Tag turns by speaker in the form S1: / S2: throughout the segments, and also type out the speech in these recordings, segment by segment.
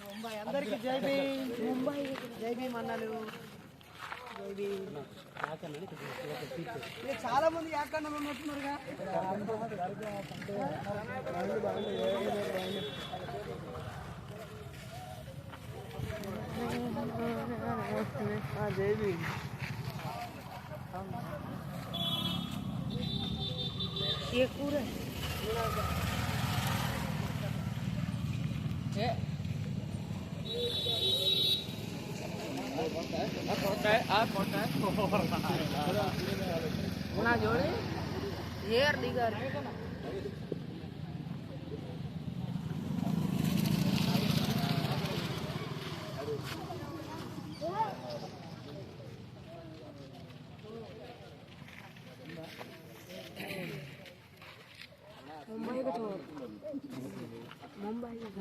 S1: ముంబై అందరికి జై భీమ్. ముంబై జై భీమ్ అన్నాడు. జై భీమ్. చాలా మంది యాకన్నా ఉన్నట్టున్నారుగా. జై భీమ్. ये पूरा ना जोड़े हेयर दिगर मुंबई का छोड़ मुंबई का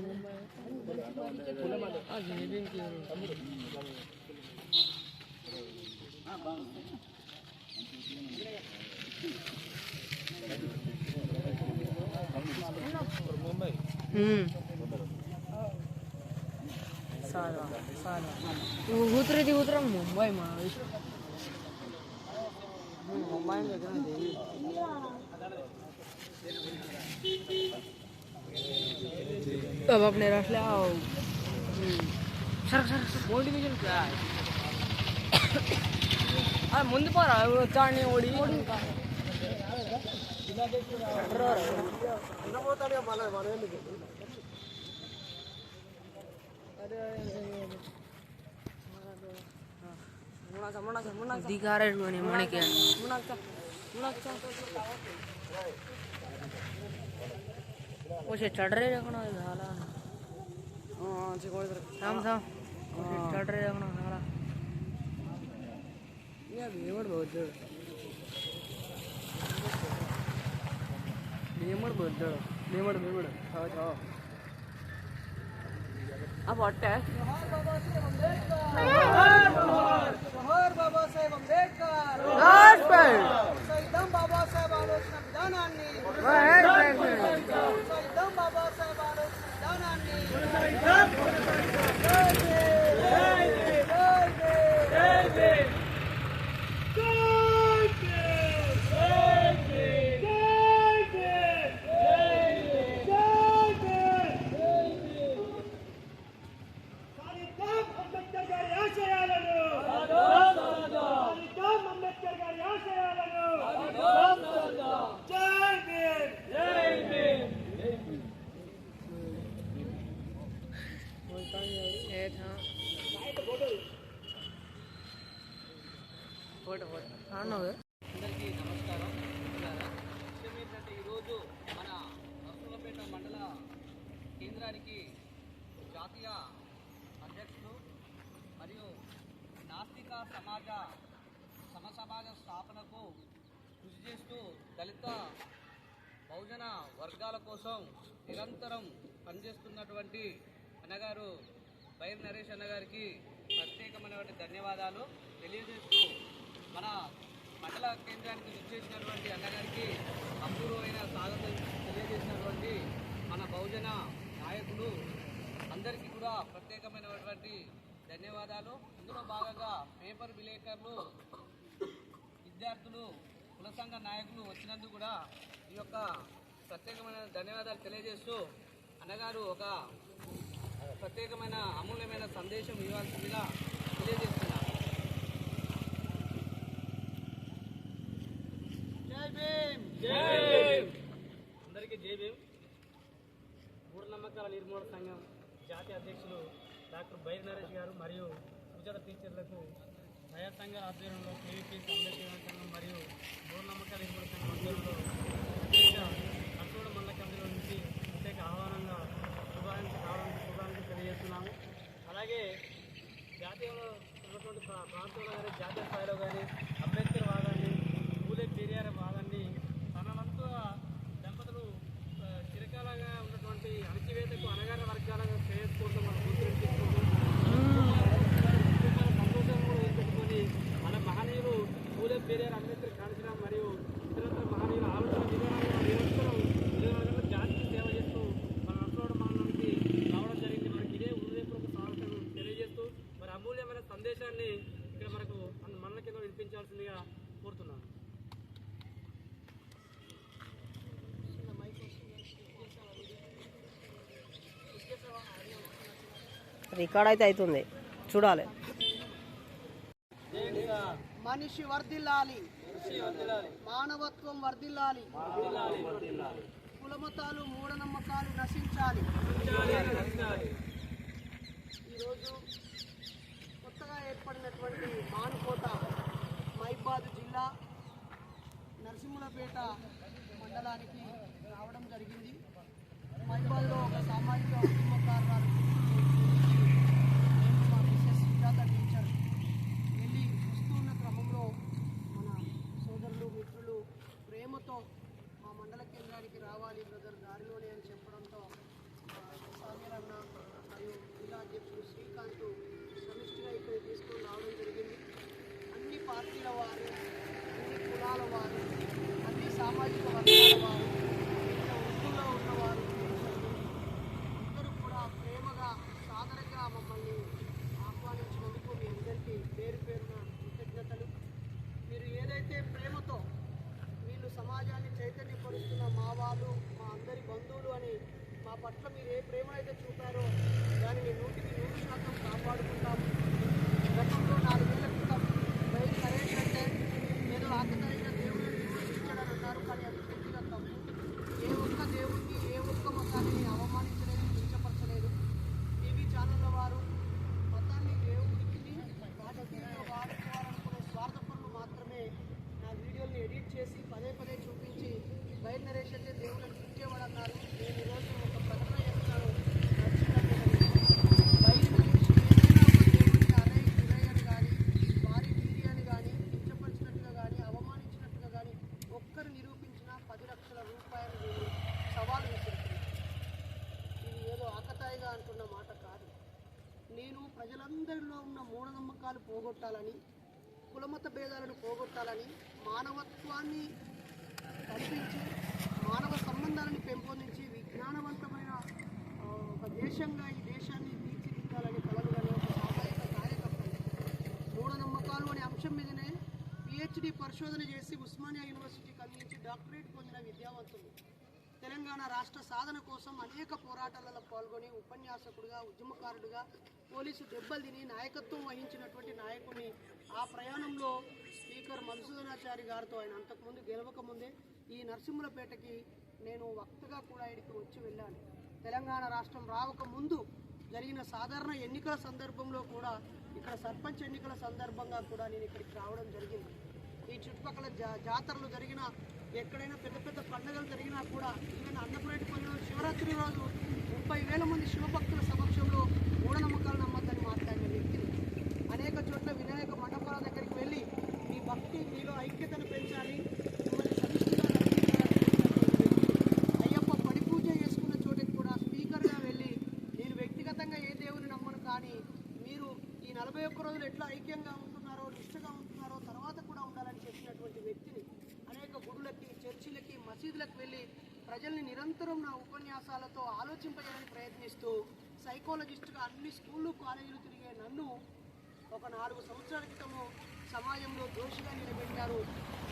S1: साला साला उतरा मुंबई में मुंबई में अब अपने रख ले आओ सर बोल डिवीजन क्या है ముందు పోరా వచ్చాడిని ఓడి दिखारे मणि के वो चढ़ रहे रखना झाला थाम थाम चढ़ रहे रखना झाला ये बेमड़ बहुत बेमड़ छाओ छाओ अब हट है बाबा साहेब अंबेडकर बाबा साहेब आलोचना विधानाన్ని बाबा साहेब आलोचना विधानाన్ని
S2: అందరికీ నమస్కారం. విషయం ఏంటంటే ఈరోజు మన నర్సులపేట మండల కేంద్రానికి జాతీయ అధ్యక్షులు మరియు నాస్తిక సమసమాజ స్థాపనకు కృషి చేస్తూ దళిత బహుజన వర్గాల కోసం నిరంతరం పనిచేస్తున్నటువంటి అన్నగారు బైర్ నరేష్ అన్నగారికి ప్రత్యేకమైనటువంటి ధన్యవాదాలు తెలియజేస్తూ మన మండల కేంద్రానికి విచ్చేసినటువంటి అన్నగారికి అపూర్వమైన స్వాగతం తెలియజేసినటువంటి మన బహుజన నాయకులు అందరికీ కూడా ప్రత్యేకమైనటువంటి ధన్యవాదాలు. ఇందులో భాగంగా పేపర్ విలేకరులు, విద్యార్థులు, కుల సంఘ నాయకులు వచ్చినందుకు కూడా ఈ యొక్క ప్రత్యేకమైన ధన్యవాదాలు తెలియజేస్తూ అన్నగారు ఒక ప్రత్యేకమైన అమూల్యమైన సందేశం ఇవ్వాల్సిందిగా తెలియజేస్తున్నారు.
S3: అందరికీ జై భీమ్. మూఢనమ్మకాల నిర్మూలన సంఘం జాతీయ అధ్యక్షులు డాక్టర్ బైర్ నరేష్ గారు మరియు ఉచిత టీచర్లకు దయా సంఘ ఆధ్వర్యంలో కేవీపీ అంబేద్కర్ సంఘం మరియు మూఢనమ్మకాల నిర్మూలన సంఘం ఆధ్వర్యంలో ప్రత్యేక అసోడ మండల కేంద్రం నుంచి ప్రత్యేక ఆహ్వానంగా శుభాకాంక్షలు తెలియజేస్తున్నాము. అలాగే జాతీయంలో ఉన్నటువంటి ప్రాంతంలో కానీ జాతీయ స్థాయిలో కానీ అంబేద్కర్ వాదాన్ని, పూలే పెరియార్ వాదాన్ని తన వంతు దంపతులు చిరకాలంగా ఉన్నటువంటి అణచివేతకు అనగాన వర్గాలుగా శ్రేయస్కూర్లు మన కూతురు తీసుకుంటూ సంతోషం కూడా పెట్టుకొని మన మహనీయులు పూలే పెరియార్, అంబేద్కర్, కాళీరామ్ మరియు ఇతరత్ర మహనీయుల ఆలోచన
S1: రికార్డ్ అయితే అవుతుంది, చూడాలి.
S4: మనిషి వర్ధిల్లాలి, మానవత్వం వర్ధిల్లాలి, కులమతాలు మూఢనమ్మకాలు నశించాలి. ఈరోజు కొత్తగా ఏర్పడినటువంటి మానుకోట మైబాద్ జిల్లా నరసింహులపేట మండలానికి రావడం జరిగింది. మైబాద్లో ఒక సామాజిక ఉద్యమకారురాలు మా మిసెస్ సుజాత టీచర్ వెళ్ళి వస్తున్న క్రమంలో మన సోదరులు మిత్రులు ప్రేమతో మా మండల కేంద్రానికి రావాలి బ్రదర్ దారిలోనే అని చెప్పడంతో సాగరన్న మరియు జిల్లా అధ్యక్షుడు శ్రీకాంత్ సమిష్టిగా ఇక్కడ తీసుకొని రావడం జరిగింది. అన్ని పార్టీల వారు, అన్ని కులాల వారు, అన్ని సామాజిక వర్గాల వారు, వృత్తుల్లో ఉన్నవారు అందరూ కూడా ప్రేమగా సాదరంగా మమ్మల్ని ఆహ్వానించినందుకు మీ అందరికీ పేరు పేరున కృతజ్ఞతలు. మీరు ఏదైతే ప్రేమతో వీళ్ళు సమాజాన్ని చైతన్యపరుస్తున్న మా వాళ్ళు, మా అందరి బంధువులు అని మా పట్ల మీరు ఏ ప్రేమనైతే చూపారో దానిని 100% కాపాడుకుంటాము. గతంలో 4 ఏళ్ల క్రితం బయలు నరేష్ అంటే ఏదో ఆకతాయిగా దేవుడిని విమర్శించాడని అన్నారు. కానీ అది పూర్తిగా తప్పు. ఏ ఒక్క దేవుడిని, ఏ ఒక్క మతాన్ని అవమానించలేదు, కించపరచలేదు. టీవీ ఛానళ్ళ వారు మతాన్ని దేవుడికి రాజకీయంగా వాడుకోవాలనుకునే స్వార్థపరులు మాత్రమే నా వీడియోని ఎడిట్ చేసి పదే పదే చూపించి బయలు నరేష్ అంటే దేవుడిని కించేవాడు అన్నారు. నేను ఈరోజు ఒక ప్రకటన చేస్తున్నాను. బయలు నరేష్ ఏదైనా ఒక దేవుడిని అరే గురై అని కానీ, వారి వీరి అని కానీ, కించపరిచినట్టుగా కానీ, అవమానించినట్టుగా కానీ ఒక్కరు నిరూపించినా 10 లక్షల రూపాయలు నేను సవాలు విసురుతున్నాను. ఇది ఏదో ఆకతాయిగా అంటున్న మాట కాదు. నేను ప్రజలందరిలో ఉన్న మూఢనమ్మకాలు పోగొట్టాలని, కులమత భేదాలను పోగొట్టాలని, మానవత్వాన్ని కల్పించి మానవ సంబంధాలను పెంపొందించి విజ్ఞానవంతమైన ఒక దేశంగా ఈ దేశాన్ని తీర్చిదిద్దాలని కలలుగానే ఒక సామాజిక కార్యకర్తలు. మూఢనమ్మకాలు అనే అంశం మీదనే PhD పరిశోధన చేసి ఉస్మానియా యూనివర్సిటీకి అందించి డాక్టరేట్ పొందిన విద్యావంతులు. తెలంగాణ రాష్ట్ర సాధన కోసం అనేక పోరాటాలలో పాల్గొని ఉపన్యాసకుడిగా, ఉద్యమకారుడిగా, పోలీసు దెబ్బలు తిని నాయకత్వం వహించినటువంటి నాయకుడిని. ఆ ప్రయాణంలో స్పీకర్ మధుసూదనాచారి గారితో ఆయన అంతకుముందు గెలవకముందే ఈ నరసింహులపేటకి నేను వక్తగా కూడా ఇక్కడికి వచ్చి వెళ్ళాను. తెలంగాణ రాష్ట్రం రావక ముందు జరిగిన సాధారణ ఎన్నికల సందర్భంలో కూడా, ఇక్కడ సర్పంచ్ ఎన్నికల సందర్భంగా కూడా నేను ఇక్కడికి రావడం జరిగింది. ఈ చుట్టుపక్కల జాతరలు జరిగినా, ఎక్కడైనా పెద్ద పెద్ద పండుగలు జరిగినా కూడా, ఈవెన్ అన్నపూరేటిపల్లిలో శివరాత్రి రోజు 30,000 మంది శివభక్తుల సమక్షంలో మూఢనమ్మకాలు నమ్మద్దని మాట్లాడిన వ్యక్తిని. అనేక చోట్ల వినాయక మండపాల దగ్గరికి వెళ్ళి మీ భక్తి, మీలో ఐక్యతను పెంచాలి, మిమ్మల్ని సమిష్టిగా నడిపించాలని అయ్యప్ప పడి పూజ చేసుకున్న చోటికి కూడా స్పీకర్గా వెళ్ళి నేను వ్యక్తిగతంగా ఏ దేవుని నమ్మను, కానీ మీరు ఈ 41 రోజులు ఎట్లా ఐక్యంగా ఉంటున్నారో, నిష్ఠగా ఉంటున్నారో తర్వాత కూడా ఉండాలని చెప్పినటువంటి వ్యక్తిని. అనేక గుడులకి, చర్చిలకి, మసీదులకు వెళ్ళి ప్రజల్ని నిరంతరం నా ఉపన్యాసాలతో ఆలోచింపజేయాలని ప్రయత్నిస్తూ సైకాలజిస్ట్గా అన్ని స్కూళ్ళు, కాలేజీలు తిరిగే నన్ను ఒక 4 సంవత్సరాల క్రితము సమాజంలో దోషిగా నిలబెట్టారు.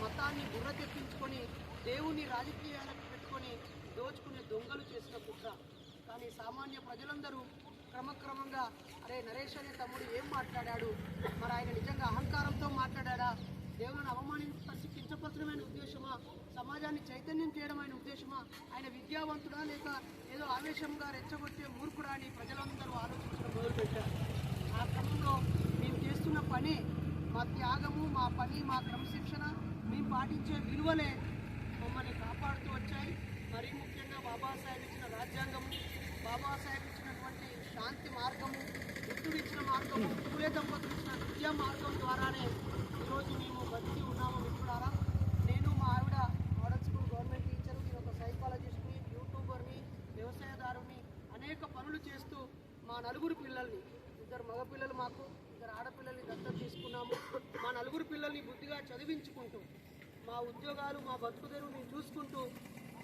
S4: మతాన్ని బుర్ర తెప్పించుకొని దేవుని రాజకీయాలకు పెట్టుకొని దోచుకునే దొంగలు చేసిన కుట్ర. కానీ సామాన్య ప్రజలందరూ క్రమక్రమంగా అరే నరేష్ అనే తమ్ముడు ఏం మాట్లాడాడు, మరి ఆయన నిజంగా అహంకారంతో మాట్లాడా, దేవులను అవమానించి కించపరచడమైన ఉద్దేశమా, సమాజాన్ని చైతన్యం చేయడమైన ఉద్దేశమా, ఆయన విద్యావంతుడా లేక ఏదో ఆవేశంగా రెచ్చగొట్టే మూర్ఖుడా అని ప్రజలందరూ ఆలోచించడం మొదలుపెట్టారు. ఆ క్రమంలో మేము చేస్తున్న పని, మా త్యాగము, మా పని, మా క్రమశిక్షణ, మేము పాటించే విలువలే మమ్మల్ని కాపాడుతూ వచ్చాయి. మరీ ముఖ్యంగా బాబాసాహెబ్ ఇచ్చిన రాజ్యాంగము, బాబాసాహెబ్ ఇచ్చినటువంటి శాంతి మార్గము, బుద్ధుడు ఇచ్చిన మార్గము, పూలే దంపతులు ఇచ్చిన విద్యా మార్గం ద్వారానే ఈరోజు మేము బతికి ఉన్నాము. మిత్రులారా, నేను మా ఆవిడ మోడల్ స్కూల్ గవర్నమెంట్ టీచరు, నేను ఒక సైకాలజిస్ట్ని, యూట్యూబర్ని, వ్యవసాయదారుని, అనేక పనులు చేస్తూ మా 4 పిల్లల్ని, 2 మగపిల్లలు మాకు, 2 ఆడపిల్లల్ని దత్తత తీసుకున్నాము. మా 4 పిల్లల్ని బుద్ధిగా చదివించుకుంటూ, మా ఉద్యోగాలు, మా బతుకుదెరువుని చూసుకుంటూ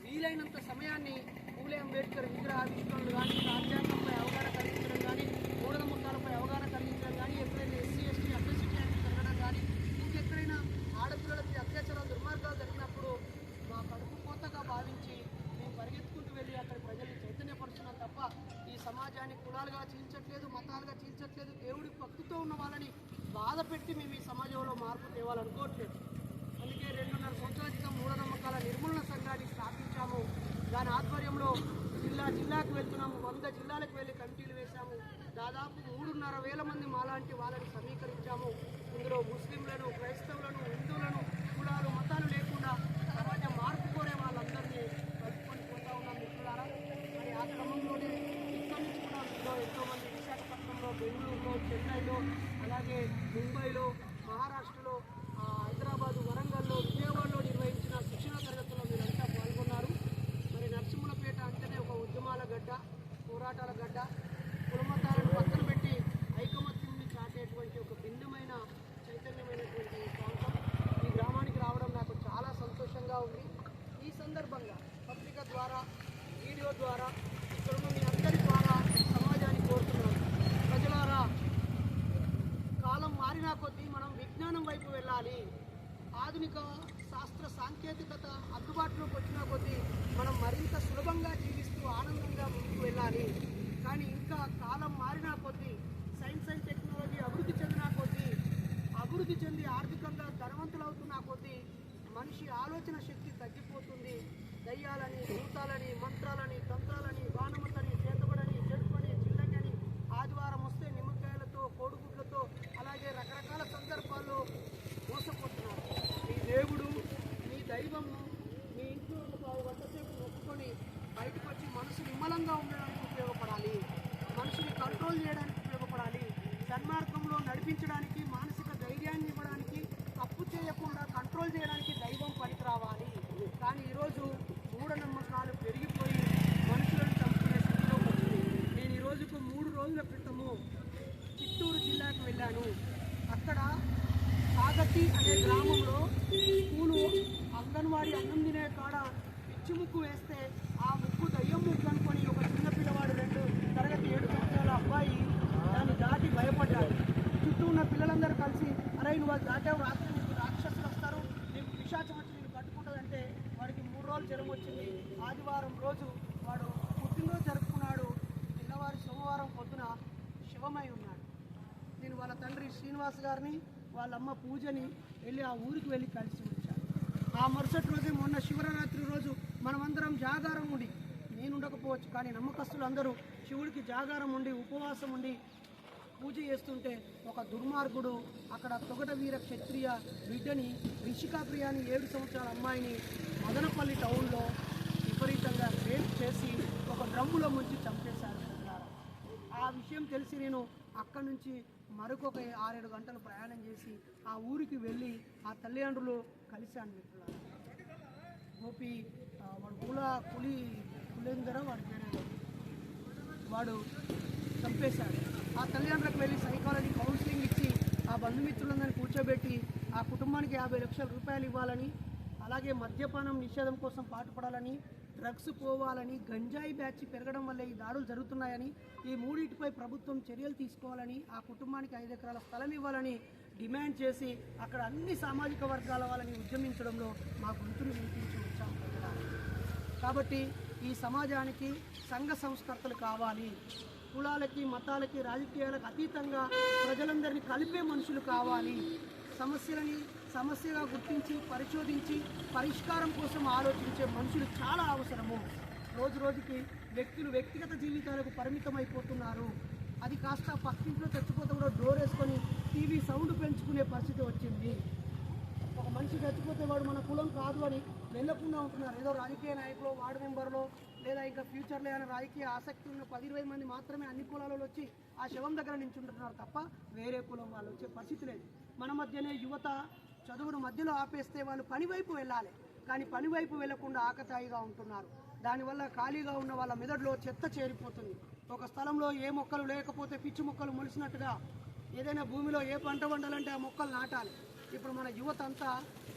S4: వీలైనంత సమయాన్ని పూలే అంబేద్కర్ విగ్రహావిష్కరణలు కానీ, రాజ్యాంగంపై అవగాహన కలిగించడం కానీ, మూఢనమ్మకాలపై అవగాహన కలిగించడం కానీ, ఎప్పుడైనా SC ST అట్రాసిటీ యాక్ట్ జరగడం కానీ, ఇంకెక్కడైనా ఆడపిల్లలకి అత్యాచారాలు, దుర్మార్గాలు జరిగినప్పుడు మా కడుపు కోతగా భావించి మేము పరిగెత్తుకుంటూ వెళ్ళి అక్కడ ప్రజల్ని చైతన్యపరుచున్నాం తప్ప ఈ సమాజాన్ని కుల కులాలుగా చీల్చట్లేదు, మతాలుగా చీల్చట్లేదు. దేవుడికి భక్తితో ఉన్న వాళ్ళని బాధ పెట్టి మేము ఈ సమాజంలో మార్పు తేవాలనుకోవట్లేదు. అందుకే 2.5 సంవత్సరాల క్రితం మూఢనమ్మకాల నిర్మూలన సంఘాన్ని స్థాపించాము. దాని ఆధ్వర్యంలో జిల్లాకు వెళ్తున్నాము. 100 జిల్లాలకు వెళ్ళి కమిటీలు వేశాము. దాదాపు 3,500 మంది మాలాంటి వాళ్ళని సమీకరించాము. ఇందులో ముస్లింలను, క్రైస్తవులను, హిందువులను, కులాలు మతాలు లేకుండా సమాజ మార్పు కోరే వాళ్ళందరినీ కలుపుకొని పోతా ఉన్నాం మిత్రులారా. మరి ఆ క్రమంలోనే ఇక్కడి నుంచి కూడా మీలో ఎంతోమంది విశాఖపట్నంలో, బెంగళూరులో, చెన్నైలో, అలాగే ముంబైలో, మహారాష్ట్రలో, హైదరాబాదు, వరంగల్లో, విజయవాడలో నిర్వహించిన శిక్షణ తరగతుల్లో మీరంతా పాల్గొన్నారు. మరి నరసింహులపేట అంటేనే ఒక ఉద్యమాల గడ్డ, పోరాటాల గడ్డ, కులమతాలను పక్కన పెట్టి ఐకమత్యాన్ని చాటేటువంటి ఒక భిన్నమైన చైతన్యమైనటువంటి ప్రాంతం. ఈ గ్రామానికి రావడం నాకు చాలా సంతోషంగా ఉంది. ఈ సందర్భంగా పత్రిక ద్వారా, వీడియో ద్వారా, ఇక్కడ మీ అందరి ద్వారా సమాజాన్ని కోరుతున్నాను. ప్రజలారా, కాలం మారినా కొద్దీ మనం విజ్ఞానం వైపు వెళ్ళాలి. ఆధునిక శాస్త్ర సాంకేతికత అందుబాటులోకి వచ్చిన కొద్దీ మనం మరింత సులభంగా జీవిస్తూ ఆనందంగా ముందుకు వెళ్ళాలి. కానీ ఇంకా కాలం మారినా కొద్దీ, సైన్స్ అండ్ టెక్నాలజీ అభివృద్ధి చెంది ఆర్థికంగా ధనవంతులవుతున్న కొద్దీ మనిషి ఆలోచన శక్తి తగ్గిపోతుంది. దయ్యాలని, భూతాలని, మంత్రాలని, తంత్రాలని, బాణమతని, చేతబడని, చెడుపని, చిల్లకని, ఆదివారం వస్తే నిమ్మకాయలతో, కోడిగుడ్లతో, అలాగే రకరకాల సందర్భాల్లో మోసపోతున్నారు. మీ దేవుడు, మీ దైవము మీ ఇంట్లో ఒక గంటసేపు నొక్కుకొని బయటకు వచ్చి మనసు నిమ్మలంగా ఉండడానికి ఉపయోగపడాలి. మనిషిని కంట్రోల్ చేయడానికి ఉపయోగపడాలి. సన్మార్గంలో నడిపించడానికి, మానసిక ధైర్యాన్ని ఇవ్వడానికి, తప్పు చేయకుండా కంట్రోల్ చేయడానికి దైవం పనికి రావాలి. కానీ ఈరోజు మూఢనమ్మకాలు పెరిగిపోయి మనుషులను చంపుకునే స్థితిలో వచ్చింది. నేను ఈరోజుకు 3 రోజుల క్రితము చిత్తూరు జిల్లాకు వెళ్ళాను. అక్కడ సాగతి అనే గ్రామంలో స్కూలు అంగన్వాడీ అన్నం తినే కాడ పిచ్చి ముక్కు వేస్తే ఆ ముక్కు దయ్యం ముక్కు అనుకొని ఒక చిన్న పిల్లవాడు 2 తరగతి 7 సంవత్సరాల అబ్బాయి దాన్ని దాటి భయపడ్డాడు. చుట్టూ ఉన్న పిల్లలందరూ కలిసి, అరే నువ్వు అది దాటావు, రాత్రి నీకు రాక్షసులు వస్తారు, నీకు పిశాచం వచ్చి నీకు కట్టుకుంటుందంటే వాడికి 3 రోజులు జ్వరం వచ్చింది. ఆదివారం రోజు వాడు పుట్టినరోజు జరుపుకున్నాడు. పిల్లవారి సోమవారం పొద్దున శివమై ఉన్నాడు. నేను వాళ్ళ తండ్రి శ్రీనివాస్ గారిని, వాళ్ళ అమ్మ పూజని వెళ్ళి ఆ ఊరికి వెళ్ళి కలిసి వచ్చాను. ఆ మరుసటి రోజు, మొన్న శివరాత్రి రోజు మనమందరం జాగారం ఉండి, నేను ఉండకపోవచ్చు కానీ నమ్మకస్తులు అందరూ శివుడికి జాగారం ఉండి, ఉపవాసం ఉండి పూజ చేస్తుంటే ఒక దుర్మార్గుడు అక్కడ తొగట వీర క్షత్రియ బిడ్డని, రిషికాప్రియాని 7 సంవత్సరాల అమ్మాయిని మదనపల్లి టౌన్లో విపరీతంగా రేప్ చేసి ఒక డ్రమ్ములో ముంచి చంపేశారు. ఆ విషయం తెలిసి నేను అక్కడి నుంచి మరొక 6-7 గంటలు ప్రయాణం చేసి ఆ ఊరికి వెళ్ళి ఆ తల్లిదండ్రులు కలిశాను మిత్రులారా. గోపి వాడు కులేందర వాడి పేరు, వాడు చంపేశాడు. ఆ తల్లిదండ్రులకు వెళ్ళి సైకాలజీ కౌన్సిలింగ్ ఇచ్చి ఆ బంధుమిత్రులందరినీ కూర్చోబెట్టి ఆ కుటుంబానికి 50 లక్షల రూపాయలు ఇవ్వాలని, అలాగే మద్యపానం నిషేధం కోసం పాటుపడాలని, డ్రగ్స్ పోవాలని, గంజాయి బ్యాచ్ పెరగడం వల్ల ఈ దాడులు జరుగుతున్నాయని, ఈ మూడింటిపై ప్రభుత్వం చర్యలు తీసుకోవాలని, ఆ కుటుంబానికి 5 ఎకరాల స్థలం ఇవ్వాలని డిమాండ్ చేసి అక్కడ అన్ని సామాజిక వర్గాల వాళ్ళని ఉద్యమించడంలో మా గొంతును వినిపించి వచ్చాము. కాబట్టి ఈ సమాజానికి సంఘ సంస్కర్తలు కావాలి. కులాలకి, మతాలకి, రాజకీయాలకు అతీతంగా ప్రజలందరినీ కలిపే మనుషులు కావాలి. సమస్యలని సమస్యగా గుర్తించి, పరిశోధించి, పరిష్కారం కోసం ఆలోచించే మనుషులు చాలా అవసరము. రోజు రోజుకి వ్యక్తులు వ్యక్తిగత జీవితాలకు పరిమితమైపోతున్నారు. అది కాస్త పక్కింట్లో చచ్చిపోతే కూడా డోర్ వేసుకొని టీవీ సౌండ్ పెంచుకునే పరిస్థితి వచ్చింది. ఒక మనిషి చచ్చిపోతే వాడు మన కులం కాదు అని వెళ్ళకుండా ఉంటున్నారు. ఏదో రాజకీయ నాయకులు, వార్డు మెంబర్లో, లేదా ఇంకా ఫ్యూచర్లో ఏమైనా రాజకీయ ఆసక్తి ఉన్న 10-20 మంది మాత్రమే అన్ని కులాలలో వచ్చి ఆ శవం దగ్గర నించుంటున్నారు తప్ప వేరే కులం వాళ్ళు వచ్చే పరిస్థితి లేదు. మన మధ్యనే యువత చదువును మధ్యలో ఆపేస్తే వాళ్ళు పని వైపు వెళ్ళాలి, కానీ పని వైపు వెళ్లకుండా ఆకతాయిగా ఉంటున్నారు. దానివల్ల ఖాళీగా ఉన్న వాళ్ళ మెదడులో చెత్త చేరిపోతుంది. ఒక స్థలంలో ఏ మొక్కలు లేకపోతే పిచ్చి మొక్కలు మొలిసినట్టుగా ఏదైనా భూమిలో ఏ పంట వండాలంటే ఆ మొక్కలు నాటాలి. ఇప్పుడు మన యువత అంతా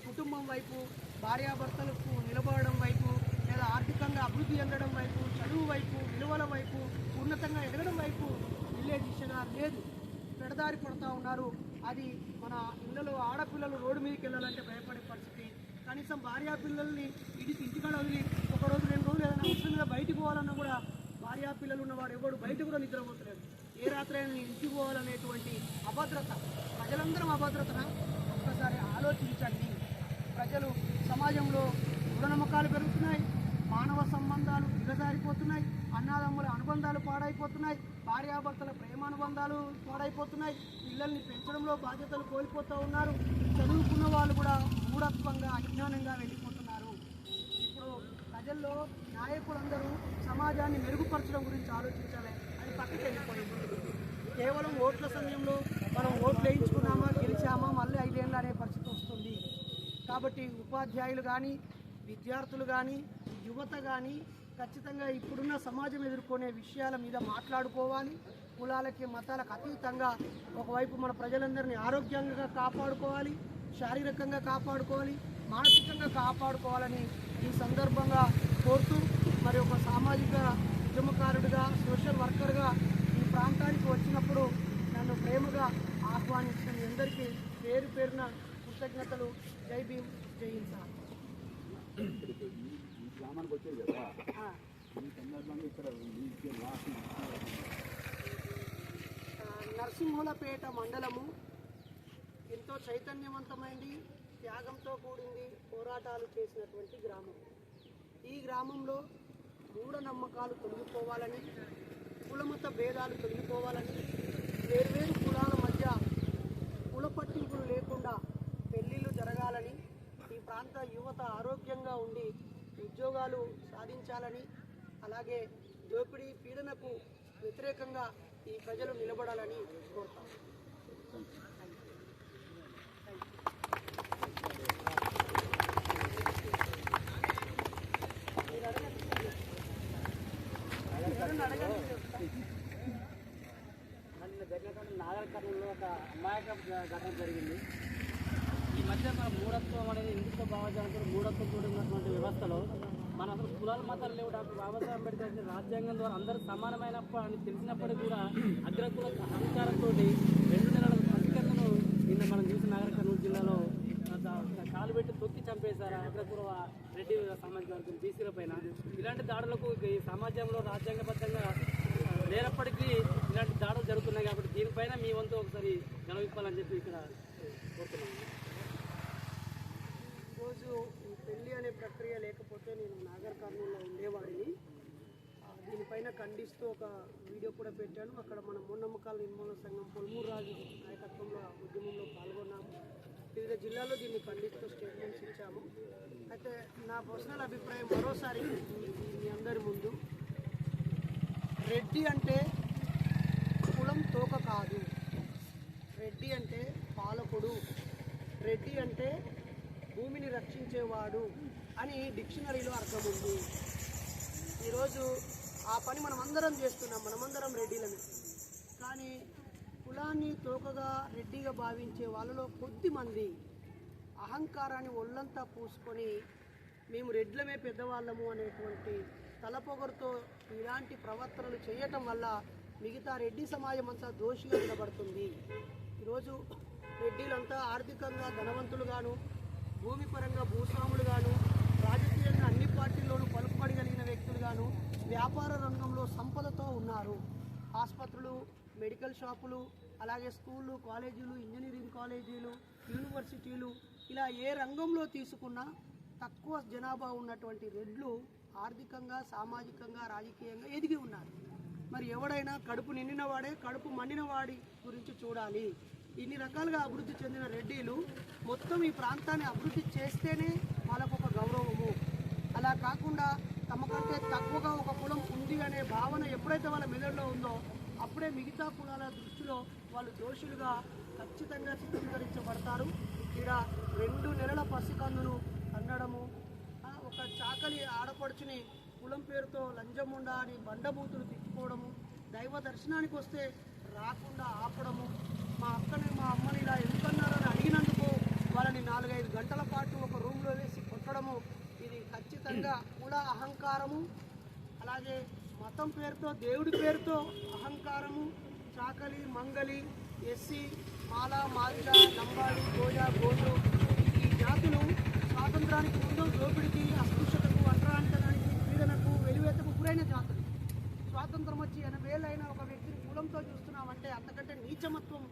S4: కుటుంబం వైపు, భార్యాభర్తలకు నిలబడడం వైపు, లేదా ఆర్థికంగా అభివృద్ధి చెందడం వైపు, చదువు వైపు, విలువల వైపు, ఉన్నతంగా ఎదగడం వైపు వెళ్ళే దిశగా లేదు, పెడదారి పడుతూ ఉన్నారు. అది మన ఇళ్ళలో ఆడపిల్లలు రోడ్డు మీదకి వెళ్ళాలంటే భయపడే పరిస్థితి. కనీసం భార్యా పిల్లల్ని ఇంటికాడ వదిలి 1 రోజు 2 రోజులు ఏదైనా అవసరం మీద బయటికి పోవాలన్నా కూడా భార్య భార్యా పిల్లలు ఉన్నవాడు ఎవడు బయట కూడా నిద్రపోతలేడు. ఏ రాత్రి అయినా ఇంటికి పోవాలనేటువంటి అభద్రత, ప్రజలందరం అభద్రతన ఒక్కసారి ఆలోచించండి. ప్రజలు సమాజంలో మూఢనమ్మకాలు పెరుగుతున్నాయి, మానవ సంబంధాలు దిగజారిపోతున్నాయి, అన్నదమ్ముల అనుబంధాలు పాడైపోతున్నాయి, భార్యాభర్తల ప్రేమానుబంధాలు పాడైపోతున్నాయి, పిల్లల్ని పెంచడంలో బాధ్యతలు కోల్పోతూ ఉన్నారు. చదువుకున్న వాళ్ళు కూడా మూఢత్వంగా అజ్ఞానంగా వెళ్ళిపోతున్నారు. ఇప్పుడు ప్రజల్లో నాయకులందరూ సమాజాన్ని మెరుగుపరచడం గురించి ఆలోచించాలి, అది పక్కకి వెళ్ళిపోయింది. కేవలం ఓట్ల సమయంలో మనం ఓట్లు వేయించుకున్నామా గెలిచామా మళ్ళీ 5 ఏళ్ళు అనే పరిస్థితి వస్తుంది. కాబట్టి ఉపాధ్యాయులు కానీ, విద్యార్థులు కానీ, యువత కానీ ఖచ్చితంగా ఇప్పుడున్న సమాజం ఎదుర్కొనే విషయాల మీద మాట్లాడుకోవాలి. కులాలకి మతాలకు అతీతంగా ఒకవైపు మన ప్రజలందరినీ ఆరోగ్యంగా కాపాడుకోవాలి, శారీరకంగా కాపాడుకోవాలి, మానసికంగా కాపాడుకోవాలని ఈ సందర్భంగా కోరుతూ, మరి ఒక సామాజిక ఉద్యమకారుడిగా, సోషల్ వర్కర్గా ఈ ప్రాంతానికి వచ్చినప్పుడు నన్ను ప్రేమగా ఆహ్వానించిన మీ అందరికీ పేరు పేరున కృతజ్ఞతలు. జై భీమ్, జై హింద్ సార్. నరసింహులపేట మండలము ఎంతో చైతన్యవంతమైంది, త్యాగంతో కూడింది, పోరాటాలు చేసినటువంటి గ్రామం. ఈ గ్రామంలో మూఢనమ్మకాలు తొలగిపోవాలని, కులమత భేదాలు తొలగిపోవాలని, వేర్వేరు కులాల మధ్య కుల పట్టింపులు లేకుండా పెళ్ళిళ్ళు జరగాలని, ఈ ప్రాంత యువత ఆరోగ్యంగా ఉండి ఉద్యోగాలు సాధించాలని, అలాగే దోపిడీ పీడనకు వ్యతిరేకంగా ఈ ప్రజలు నిలబడాలని కోరుతాం.
S3: నాగర్ కర్నూలులో ఒక అమాయక ఘటన జరిగింది. ఈ మధ్య మన మూఢత్వం అనేది హిందుత్వ భావజాలంతో మూఢత్వంతో ఉన్నటువంటి వ్యవస్థలో మన అసలు కులాల మతాలు లేవు. డాక్టర్ బాబాసాహెబ్ అంబేద్కర్ రాజ్యాంగం ద్వారా అందరూ సమానమైన అని తెలిసినప్పటికీ కూడా అగ్రకుల అహంకారంతో 2 నెలల సంస్కరణను నిన్న మనం చూసిన నాగర్ కర్నూలు జిల్లాలో కాలు పెట్టి తొక్కి చంపేశారు అగ్రకుల రెడ్డి సామాజిక వర్గం బీసీల పైన. ఇలాంటి దాడులకు ఈ సమాజంలో రాజ్యాంగబద్ధంగా లేనప్పటికీ ఇలాంటి దాడులు జరుగుతున్నాయి. కాబట్టి దీనిపైన మీ వంతు ఒకసారి గెలవిప్పాలని చెప్పి ఇక్కడ కోరుతున్నాను.
S4: ఈరోజు పెళ్ళి అనే ప్రక్రియ లేకపోతే నేను నాగర్ కర్నూలులో ఉండేవాడిని. దీనిపైన ఖండిస్తూ ఒక వీడియో కూడా పెట్టాను. అక్కడ మన మూఢనమ్మకాల నిర్మూలన సంఘం పొల్మూరు రాజు నాయకత్వంలో ఉద్యమంలో పాల్గొన్నాము. వివిధ జిల్లాల్లో దీన్ని ఖండిస్తూ స్టేట్మెంట్స్ ఇచ్చాము. అయితే నా పర్సనల్ అభిప్రాయం మరోసారి మీ అందరి ముందు, రెడ్డి అంటే కులం తోక కాదు, రెడ్డి అంటే పాలకుడు, రెడ్డి అంటే భూమిని రక్షించేవాడు అని డిక్షనరీలో అర్థం ఉంది. ఈరోజు ఆ పని మనం అందరం చేస్తున్నాం, మనమందరం రెడ్డిలమే. కానీ కులాన్ని తోకగా రెడ్డిగా భావించే వాళ్ళలో కొద్దిమంది అహంకారాన్ని ఒళ్ళంతా పూసుకొని మేము రెడ్లమే పెద్దవాళ్ళము అనేటువంటి తలపొగరుతో ఇలాంటి ప్రవర్తనలు చేయటం వల్ల మిగతా రెడ్డి సమాజం అంతా దోషిగా నిలబడుతుంది. ఈరోజు రెడ్డిలంతా ఆర్థికంగా ధనవంతులుగాను, భూమి పరంగా భూస్వాములుగాను, రాజకీయంగా అన్ని పార్టీల్లోనూ పలుకుబడగలిగిన వ్యక్తులుగాను, వ్యాపార రంగంలో సంపదతో ఉన్నారు. ఆసుపత్రులు, మెడికల్ షాపులు, అలాగే స్కూళ్ళు, కాలేజీలు, ఇంజనీరింగ్ కాలేజీలు, యూనివర్సిటీలు, ఇలా ఏ రంగంలో తీసుకున్నా తక్కువ జనాభా ఉన్నటువంటి రెడ్లు ఆర్థికంగా, సామాజికంగా, రాజకీయంగా ఎదిగి ఉన్నారు. మరి ఎవడైనా కడుపు నిండినవాడే కడుపు మండినవాడి గురించి చూడాలి. ఇన్ని రకాలుగా అభివృద్ధి చెందిన రెడ్డిలు మొత్తం ఈ ప్రాంతాన్ని అభివృద్ధి చేస్తేనే వాళ్ళకు ఒక గౌరవము. అలా కాకుండా తమకంటే తక్కువగా ఒక కులం ఉంది అనే భావన ఎప్పుడైతే వాళ్ళ మెదడులో ఉందో అప్పుడే మిగతా కులాల దృష్టిలో వాళ్ళు దోషులుగా ఖచ్చితంగా చిత్రీకరించబడతారు. ఇక్కడ 2 నెలల పసికందును అన్నడము, ఒక చాకలి ఆడపడుచుని కులం పేరుతో లంజముండా అని బండబూతులు తిట్టుకోవడము, దైవ దర్శనానికి వస్తే రాకుండా ఆపడము, మా అక్కని మా అమ్మని ఇలా ఎందుకన్నారని అడిగినందుకు వాళ్ళని 4-5 గంటల పాటు ఒక రూమ్లో వేసి కొట్టడము, ఇది ఖచ్చితంగా కుల అహంకారము. అలాగే మతం పేరుతో, దేవుడి పేరుతో అహంకారము. చాకలి, మంగలి, ఎస్సీ, మాల, మాదిగ, లంబాడి, గోజ, గోండు ఈ జాతులు స్వాతంత్రానికి ముందు దోపిడికి, అస్పృశ్యతకు, అంటరానితనానికి, పీడనకు, వెలివేతకు గురైన జాతులు. స్వాతంత్ర నీచమత్వం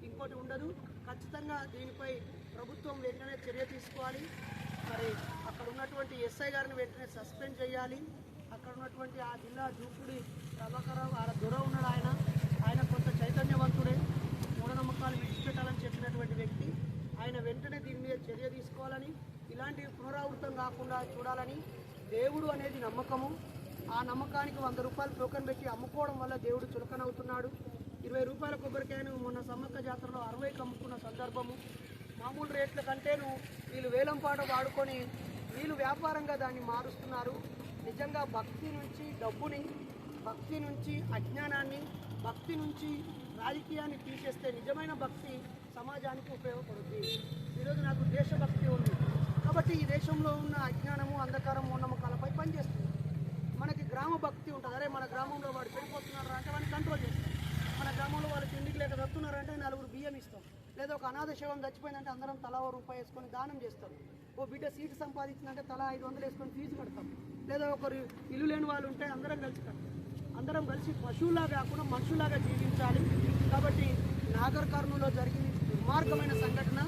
S4: ఇంకోటి ఉండదు. ఖచ్చితంగా దీనిపై ప్రభుత్వం వెంటనే చర్య తీసుకోవాలి. మరి అక్కడ ఉన్నటువంటి ఎస్ఐ గారిని వెంటనే సస్పెండ్ చేయాలి. అక్కడ ఉన్నటువంటి ఆ జిల్లా జూపుడి ప్రభాకరరావు ఆడ దొర ఉన్నాడు, ఆయన కొంత చైతన్యవంతుడే, మూఢనమ్మకాలు విడిచిపెట్టాలని చెప్పినటువంటి వ్యక్తి. ఆయన వెంటనే దీని మీద చర్య తీసుకోవాలని, ఇలాంటి పునరావృతం కాకుండా చూడాలని. దేవుడు అనేది నమ్మకము. ఆ నమ్మకానికి 100 రూపాయలు టోకెన్ పెట్టి అమ్ముకోవడం వల్ల దేవుడు చులకనవుతున్నాడు. 20 రూపాయల కొబ్బరికాయను మొన్న సమ్మక్క జాతరలో 60కి అమ్ముకున్న సందర్భము. మామూలు రేట్ల కంటేను వీళ్ళు వేలంపాట వాడుకొని వీళ్ళు వ్యాపారంగా దాన్ని మారుస్తున్నారు. నిజంగా భక్తి నుంచి డబ్బుని, భక్తి నుంచి అజ్ఞానాన్ని, భక్తి నుంచి రాజకీయాన్ని తీసేస్తే నిజమైన భక్తి సమాజానికి ఉపయోగపడుతుంది. ఈరోజు నాకు దేశభక్తి ఉంది కాబట్టి ఈ దేశంలో ఉన్న అజ్ఞానము, అంధకారం, మూఢనమ్మకాలపై పనిచేస్తుంది. మనకి గ్రామ భక్తి ఉంటుంది. అరే మన గ్రామంలో వాడు చనిపోతున్నారు అంటే వాడిని కంట్రోల్ చేస్తాం. మన గ్రామంలో వాళ్ళు తిండికి లేక దత్తున్నారంటే 4 బియ్యం ఇస్తాం. లేదా ఒక అనాథ శవం చచ్చిపోయిందంటే అందరం తలా ₹1 వేసుకొని దానం చేస్తాం. ఓ బిడ్డ సీటు సంపాదించిందంటే తలా 500 వేసుకొని ఫీజు కడతాం. లేదా ఒకరు ఇల్లు లేని వాళ్ళు ఉంటే అందరం కలిసి కడతాం. అందరం కలిసి పశువులాగా కాకుండా మనుషులాగా జీవించాలి. కాబట్టి నాగర్ కర్నూలులో జరిగిన దుర్మార్గమైన సంఘటన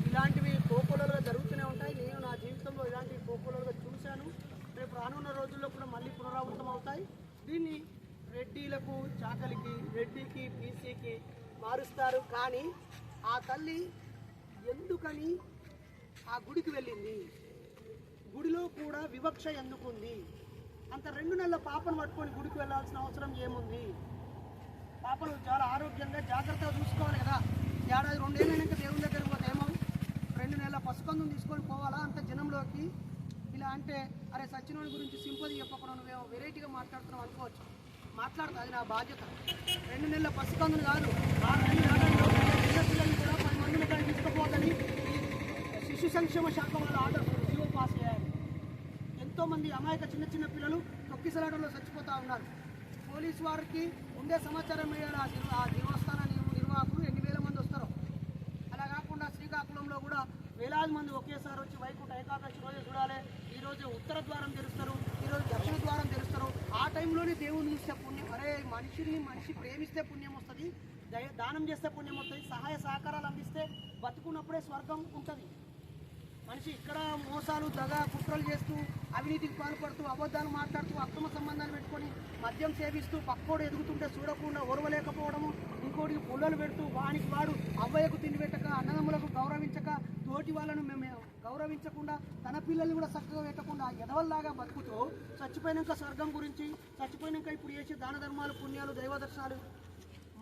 S4: ఇలాంటివి కోకొలలుగా జరుగుతూనే ఉంటాయి. నేను నా జీవితంలో ఇలాంటివి కోకొలలుగా చూశాను. రేపు రానున్న రోజుల్లో కూడా మళ్ళీ పునరావృతం అవుతాయి. దీన్ని రెడ్డిలకు, చాకలికి, రెడ్డికి, బీసీకి మారుస్తారు. కానీ ఆ తల్లి ఎందుకని ఆ గుడికి వెళ్ళింది? గుడిలో కూడా వివక్ష ఎందుకుంది? అంత 2 నెలల పాపను పట్టుకొని గుడికి వెళ్ళాల్సిన అవసరం ఏముంది? పాపలు చాలా ఆరోగ్యంగా జాగ్రత్తగా చూసుకోవాలి కదా. ఏడాది 2 ఏళ్ళైనాక దేవుని దగ్గరికి పోతే ఏమో 2 నెలల పసుకందుని తీసుకొని పోవాలా అంత జనంలోకి? ఇలా అంటే అరే సచ్చినోడి గురించి సింపతి చెప్పకుండా నువ్వేమో వెరైటీగా మాట్లాడుతున్నావు అనుకోవచ్చు. మాట్లాడుతుంది, అది నా బాధ్యత. 2 నెలల పసికందులు కాదు, 6 నెలల చిన్నపిల్లల్ని కూడా 10 మందిని కానీ తీసుకుపోదని శిశు సంక్షేమ శాఖ వాళ్ళ ఆర్డర్ జీవో పాస్ చేయాలి. ఎంతోమంది అమాయక చిన్న పిల్లలు తొక్కిసలాటంలో చచ్చిపోతూ ఉన్నారు. పోలీసు వారికి ముందే సమాచారం ఇవ్వాలి. ఆ దేవస్థాన నిర్వాహకులు ఎన్ని వేల మంది వస్తారో. అలా కాకుండా శ్రీకాకుళంలో కూడా వేలాది మంది ఒకేసారి వచ్చి వైకుంఠ ఏకాదశి రోజు చూడాలి. ఈరోజు ఉత్తర ద్వారం తెరుస్తారు, ఈరోజు దక్షిణ ద్వారం తెరుస్తారు. ఆ టైంలోనే దేవుని చూస్తే పుణ్యం. అరే మనిషి ప్రేమిస్తే పుణ్యం వస్తుంది, దానం చేస్తే పుణ్యం వస్తుంది, సహాయ సహకారాలు అందిస్తే బతుకున్నప్పుడే స్వర్గం ఉంటుంది. మనిషి ఇక్కడ మోసాలు, దగా, కుట్రలు చేస్తూ, అవినీతికి పాల్పడుతూ, అబద్ధాలు మాట్లాడుతూ, అక్రమ సంబంధాలు పెట్టుకొని, మద్యం సేవిస్తూ, పక్కోడు ఎదుగుతుంటే చూడకుండా ఓర్వలేకపోవడము, ఇంకోటికి పుల్లలు పెడుతూ, వానికి వాడు అవ్వయ్యకు తిండి పెట్టక, అన్నదమ్ములకు గౌరవించక, తోటి వాళ్ళను మేము గౌరవించకుండా, తన పిల్లల్ని కూడా చక్కగా పెట్టకుండా ఎదవల్లాగా బతుకుతూ చచ్చిపోయినాక స్వర్గం గురించి, చచ్చిపోయినాక ఇప్పుడు చేసే దాన ధర్మాలు, పుణ్యాలు, దైవ దర్శనాలు,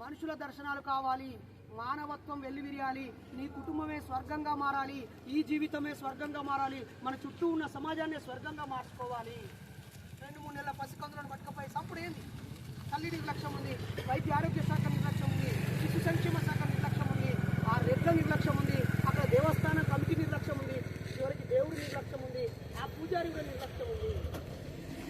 S4: మనుషుల దర్శనాలు కావాలి. మానవత్వం వెల్లివిరియాలి. నీ కుటుంబమే స్వర్గంగా మారాలి, ఈ జీవితమే స్వర్గంగా మారాలి, మన చుట్టూ ఉన్న సమాజాన్ని స్వర్గంగా మార్చుకోవాలి. 2-3 నెలల పసికందులను పట్టుకపోయి చప్పుడు ఏంది? తల్లి నిర్లక్ష్యం ఉంది, వైద్య ఆరోగ్య శాఖ నిర్లక్ష్యం ఉంది, శిశు సంక్షేమ శాఖ నిర్లక్ష్యం ఉంది, ఆ రెడ్ల నిర్లక్ష్యం ఉంది, అక్కడ దేవస్థానం కమిటీ నిర్లక్ష్యం ఉంది, చివరికి దేవుడి నిర్లక్ష్యం ఉంది, ఆ పూజారి నిర్లక్ష్యం ఉంది.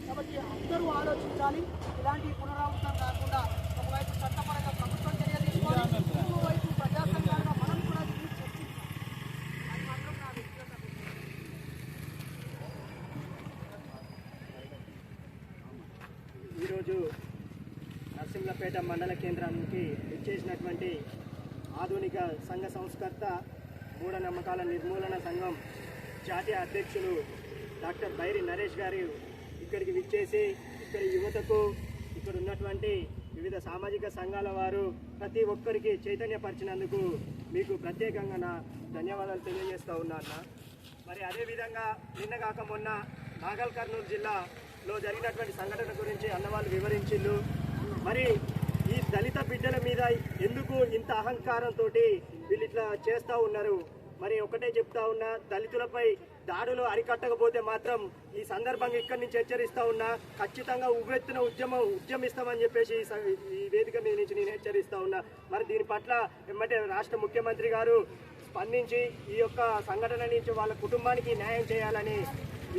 S4: కాబట్టి అందరూ ఆలోచించాలి. ఇలాంటి పునరావృతం కాకుండా ఒకవైపు చట్టపరంగా ప్రభుత్వం చర్య తీసుకోవాలి, ఇంకోవైపు ప్రజా సంఘాలుగా మనం కూడా దీన్ని చర్చించాలి. అది మాత్రం నా వ్యక్తిగత
S1: ఈరోజు నర్సింహులపేట మండల కేంద్రానికి ఇచ్చేసినటువంటి ఆధునిక సంఘ సంస్కర్త, మూఢనమ్మకాల నిర్మూలన సంఘం జాతీయ అధ్యక్షులు డాక్టర్ బైరి నరేష్ గారు ఇక్కడికి విచ్చేసి ఇక్కడి యువతకు, ఇక్కడ ఉన్నటువంటి వివిధ సామాజిక సంఘాల వారు ప్రతి ఒక్కరికి చైతన్యపరిచినందుకు మీకు ప్రత్యేకంగా నా ధన్యవాదాలు తెలియజేస్తూ ఉన్నాను. మరి అదేవిధంగా నిన్న కాక మొన్న నాగర్ కర్నూలు జిల్లాలో జరిగినటువంటి సంఘటన గురించి అన్నవాళ్ళు వివరించిండ్రు. మరి ఈ దళిత బిడ్డల మీద ఎందుకు ఇంత అహంకారంతో వీళ్ళు ఇట్లా చేస్తూ ఉన్నారు? మరి ఒకటే చెప్తా ఉన్నా, దళితులపై దాడులు అరికట్టకపోతే మాత్రం ఈ సందర్భంగా ఇక్కడి నుంచి హెచ్చరిస్తూ ఉన్నా, ఖచ్చితంగా ఉవ్వెత్తున ఉద్యమిస్తామని చెప్పేసి ఈ వేదిక మీద నుంచి నేను హెచ్చరిస్తూ ఉన్నా. మరి దీని పట్ల వెంబటే రాష్ట్ర ముఖ్యమంత్రి గారు స్పందించి ఈ యొక్క సంఘటన నుంచి వాళ్ళ కుటుంబానికి న్యాయం చేయాలని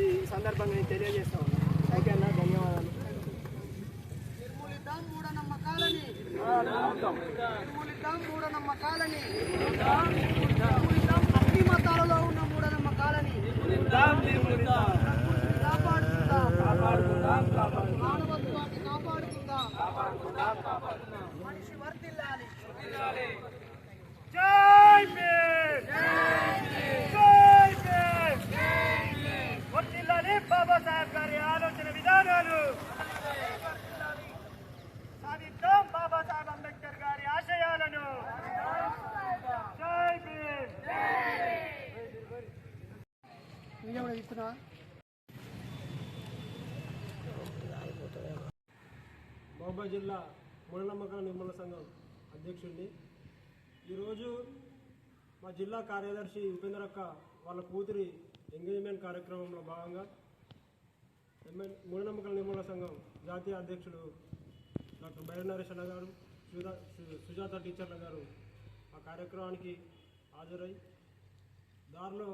S1: ఈ సందర్భంగా నేను తెలియజేస్తా ఉన్నా. ఓకే అన్న, ధన్యవాదాలు.
S4: నిర్మూలిద్దాం మూఢనమ్మకాలని, నిర్మూలిద్దాం మూఢనమ్మకాలని, నిర్మూలిద్దాం అన్ని మతాలలో ఉన్న మూఢనమ్మకాలని కాపాడుకుందాం, మానవత్వాన్ని కాపాడుకుందాం. మనిషి వర్ధిల్లాలి.
S5: మహబూబాబాద్ జిల్లా మూఢనమ్మకాల నిర్మూలన సంఘం అధ్యక్షుడిని. ఈరోజు మా జిల్లా కార్యదర్శి ఉపేంద్రక్క వాళ్ళ కూతురి ఎంగేజ్మెంట్ కార్యక్రమంలో భాగంగా మూఢనమ్మకాల నిర్మూలన సంఘం జాతీయ అధ్యక్షుడు డాక్టర్ బైరి నరేష్ అన్న గారు, సుజాత టీచర్ల గారు ఆ కార్యక్రమానికి హాజరై దారిలో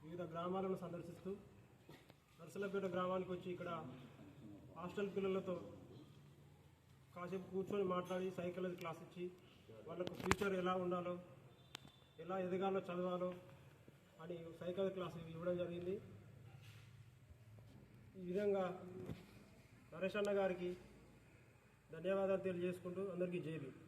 S5: వివిధ గ్రామాలను సందర్శిస్తూ నర్సలపేట గ్రామానికి వచ్చి ఇక్కడ హాస్టల్ పిల్లలతో కాసేపు కూర్చొని మాట్లాడి సైకాలజీ క్లాస్ ఇచ్చి వాళ్ళకు ఫ్యూచర్ ఎలా ఉండాలో, ఎలా ఎదగాలో, చదవాలో అని సైకాలజీ క్లాస్ ఇవ్వడం జరిగింది. ఈ విధంగా నరేష్ అన్న గారికి ధన్యవాదాలు తెలియజేసుకుంటూ అందరికీ జై భీమ్.